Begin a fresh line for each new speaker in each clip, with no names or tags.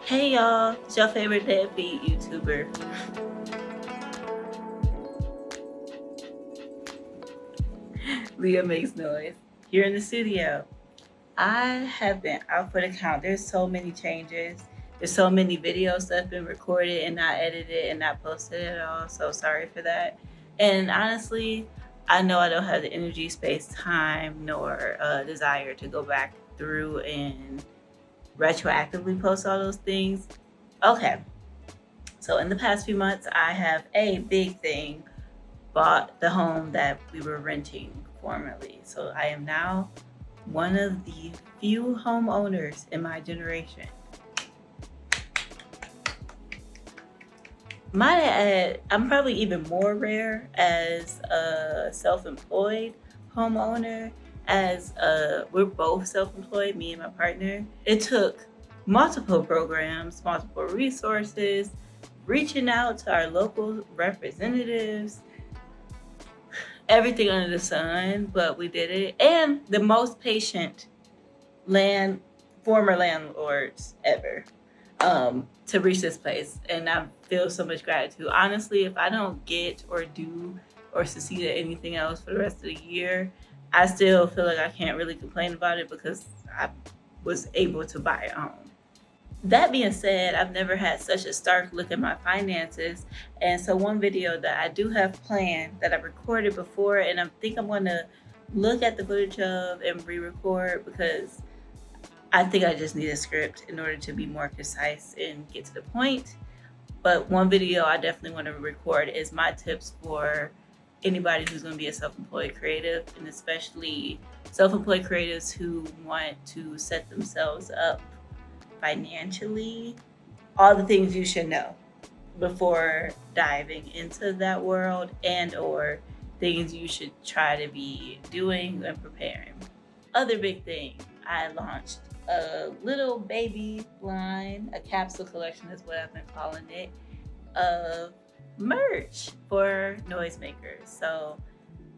Hey y'all, it's your favorite deadbeat YouTuber. Leeya Makes Noise here in the studio. I have been out for the count. There's so many changes. There's so many videos that have been recorded and not edited and not posted at all. So sorry for that. And honestly, I know I don't have the energy, space, time, nor desire to go back through and retroactively post all those things. Okay, so in the past few months, I have a big thing bought the home that we were renting formerly. So I am now one of the few homeowners in my generation. Might add, I'm probably even more rare as a self-employed homeowner, as we're both self-employed, me and my partner. It took multiple programs, multiple resources, reaching out to our local representatives, everything under the sun, but we did it. And the most patient former landlords ever to reach this place. And I feel so much gratitude. Honestly, if I don't get or do or succeed at anything else for the rest of the year, I still feel like I can't really complain about it because I was able to buy a home. That being said, I've never had such a stark look at my finances. And so one video that I do have planned that I recorded before, and I think I'm going to look at the footage of and re-record because I think I just need a script in order to be more concise and get to the point. But one video I definitely want to record is my tips for anybody who's going to be a self-employed creative, and especially self-employed creatives who want to set themselves up financially, all the things you should know before diving into that world, and or things you should try to be doing and preparing. Other big thing, I launched a little baby line, a capsule collection is what I've been calling it, of merch for noisemakers. So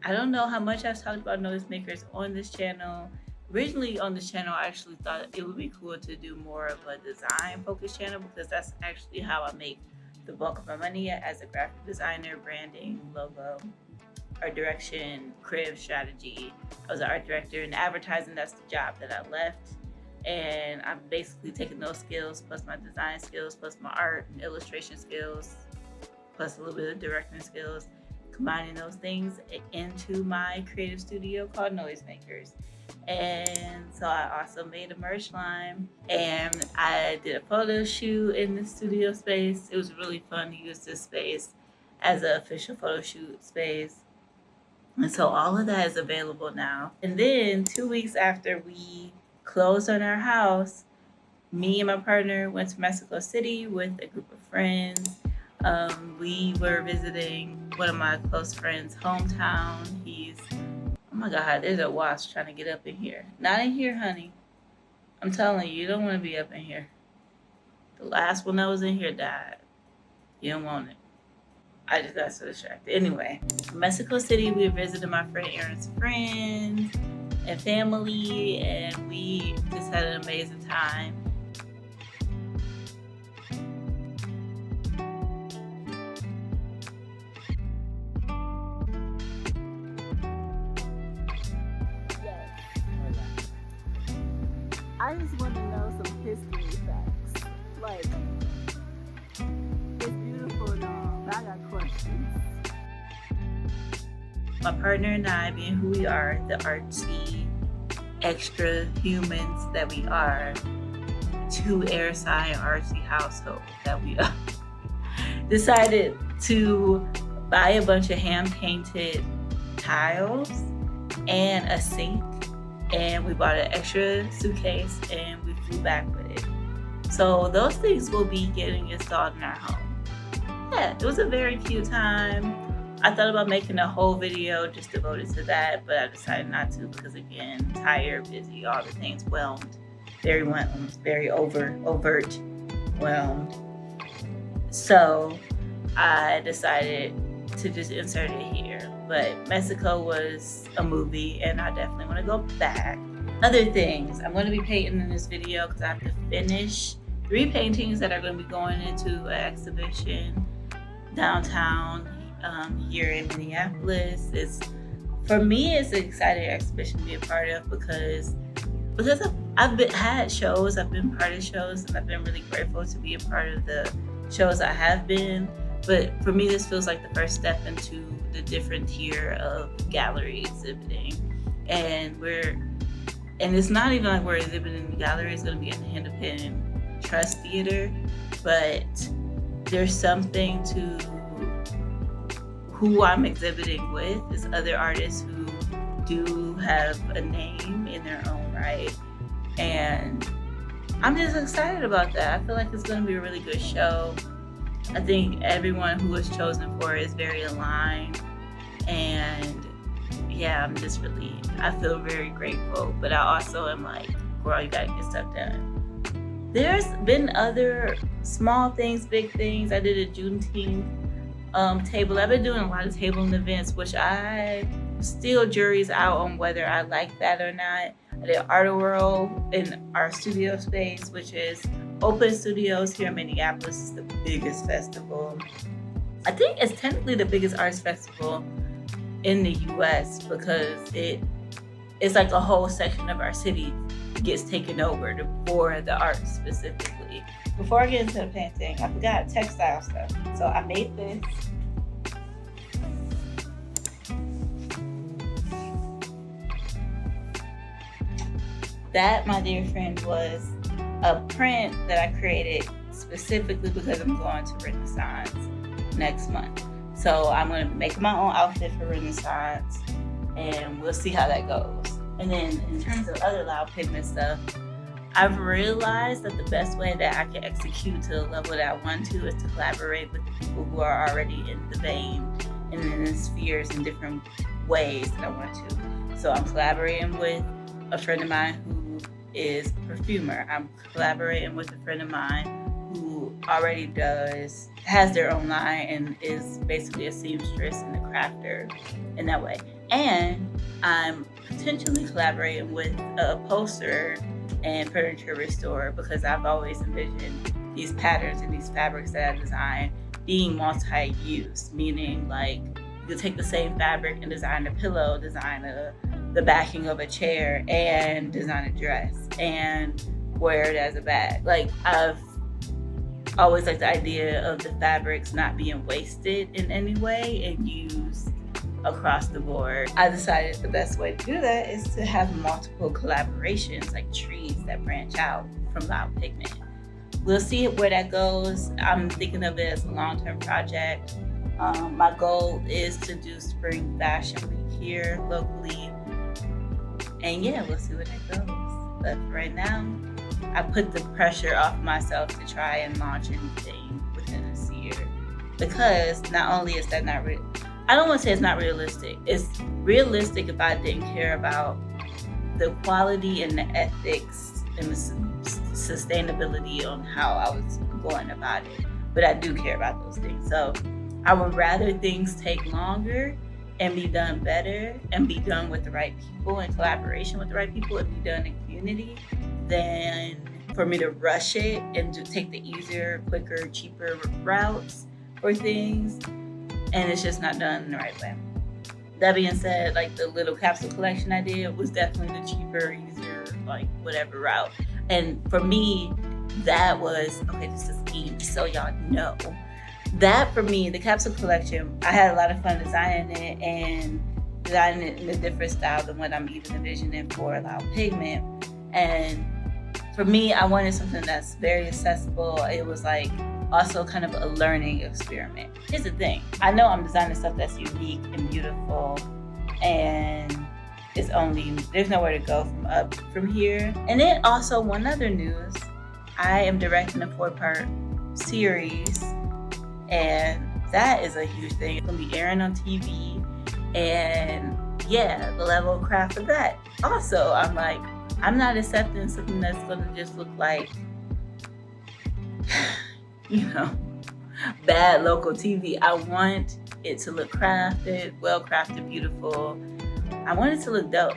I don't know how much I've talked about noisemakers on this channel. Originally on this channel, I actually thought it would be cool to do more of a design focused channel because that's actually how I make the bulk of my money as a graphic designer, branding, logo, art direction, creative strategy. I was an art director in advertising. That's the job that I left. And I'm basically taking those skills plus my design skills plus my art and illustration skills plus a little bit of directing skills, combining those things into my creative studio called Noisemakers. And so I also made a merch line, and I did a photo shoot in the studio space. It was really fun to use this space as an official photo shoot space. And so all of that is available now. And then 2 weeks after we closed on our house, me and my partner went to Mexico City with a group of friends. We were visiting one of my close friends' hometown. Oh my God, there's a wasp trying to get up in here. Not in here, honey. I'm telling you, you don't want to be up in here. The last one that was in here died. You don't want it. I just got so distracted. Anyway, Mexico City, we visited my friend Aaron's friends and family, and we just had an amazing time. I just want to know some history facts. Like, it's beautiful and all, but I got questions. My partner and I, being who we are, the artsy, extra humans that we are, two airside artsy household that we are, decided to buy a bunch of hand-painted tiles and a sink. And we bought an extra suitcase and we flew back with it. So those things will be getting installed in our home. Yeah, it was a very cute time. I thought about making a whole video just devoted to that, but I decided not to because, again, tired, busy, all the things, very overt, whelmed. So I decided to just insert it here. But Mexico was a movie, and I definitely want to go back. Other things, I'm going to be painting in this video because I have to finish 3 paintings that are going to be going into an exhibition downtown here in Minneapolis. For me, it's an exciting exhibition to be a part of because I've had shows, I've been part of shows, and I've been really grateful to be a part of the shows I have been. But for me, this feels like the first step into the different tier of gallery exhibiting. And it's not even like we're exhibiting in the gallery, it's going to be an independent trust theater, but there's something to who I'm exhibiting with is other artists who do have a name in their own right. And I'm just excited about that. I feel like it's going to be a really good show. I think everyone who was chosen for it is very aligned. And yeah, I feel very grateful. But I also am like, girl, you gotta get stuff done. There's been other small things, big things. I did a Juneteenth table. I've been doing a lot of tabling events, which I still jury's out on whether I like that or not. I did Art World in our studio space, which is Open Studios here in Minneapolis. It's the biggest festival. I think it's technically the biggest arts festival in the US because it's like a whole section of our city gets taken over for the arts specifically. Before I get into the painting, I forgot textile stuff. So I made this. That, my dear friend, was a print that I created specifically because I'm going to Renaissance next month. So I'm going to make my own outfit for Renaissance, and we'll see how that goes. And then in terms of other loud pigment stuff, I've realized that the best way that I can execute to the level that I want to is to collaborate with the people who are already in the vein and in the spheres in different ways that I want to. So I'm collaborating with a friend of mine who is a perfumer. I'm collaborating with a friend of mine who already has their own line and is basically a seamstress and a crafter in that way. And I'm potentially collaborating with a upholsterer and furniture restorer because I've always envisioned these patterns and these fabrics that I design being multi-use, meaning like you could take the same fabric and design a pillow, design the backing of a chair, and design a dress and wear it as a bag. Like I've always liked the idea of the fabrics not being wasted in any way and used across the board. I decided the best way to do that is to have multiple collaborations, like trees that branch out from loud pigment. We'll see where that goes. I'm thinking of it as a long-term project. My goal is to do Spring Fashion Week here locally. And yeah, we'll see where that goes. But for right now, I put the pressure off myself to try and launch anything within this year. Because not only is that not real, I don't want to say it's not realistic. It's realistic if I didn't care about the quality and the ethics and the sustainability on how I was going about it. But I do care about those things. So I would rather things take longer and be done better and be done with the right people in collaboration with the right people and be done in community than for me to rush it and to take the easier, quicker, cheaper routes for things. And it's just not done in the right way. That being said, like the little capsule collection I did was definitely the cheaper, easier, like whatever route. And for me, that was, okay, this is scheme, so y'all know. That for me, the capsule collection, I had a lot of fun designing it and designing it in a different style than what I'm even envisioning for loud pigment. And for me, I wanted something that's very accessible. It was like also kind of a learning experiment. Here's the thing. I know I'm designing stuff that's unique and beautiful and there's nowhere to go from here. And then also one other news, I am directing a 4-part series and that is a huge thing. It's gonna be airing on TV and yeah, the level of craft of that. Also, I'm like, I'm not accepting something that's gonna just look like, bad local TV. I want it to look crafted, well crafted, beautiful. I want it to look dope.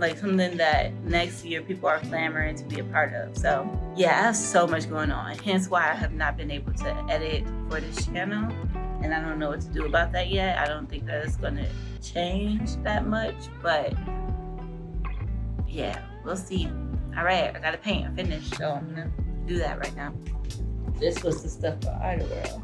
like something that next year people are clamoring to be a part of. So yeah, I have so much going on, hence why I have not been able to edit for this channel, and I don't know what to do about that yet. I don't think that it's gonna change that much, but yeah, we'll see. All right, I gotta paint. I'm finished, so I'm gonna do that right now. This was the stuff for Art World.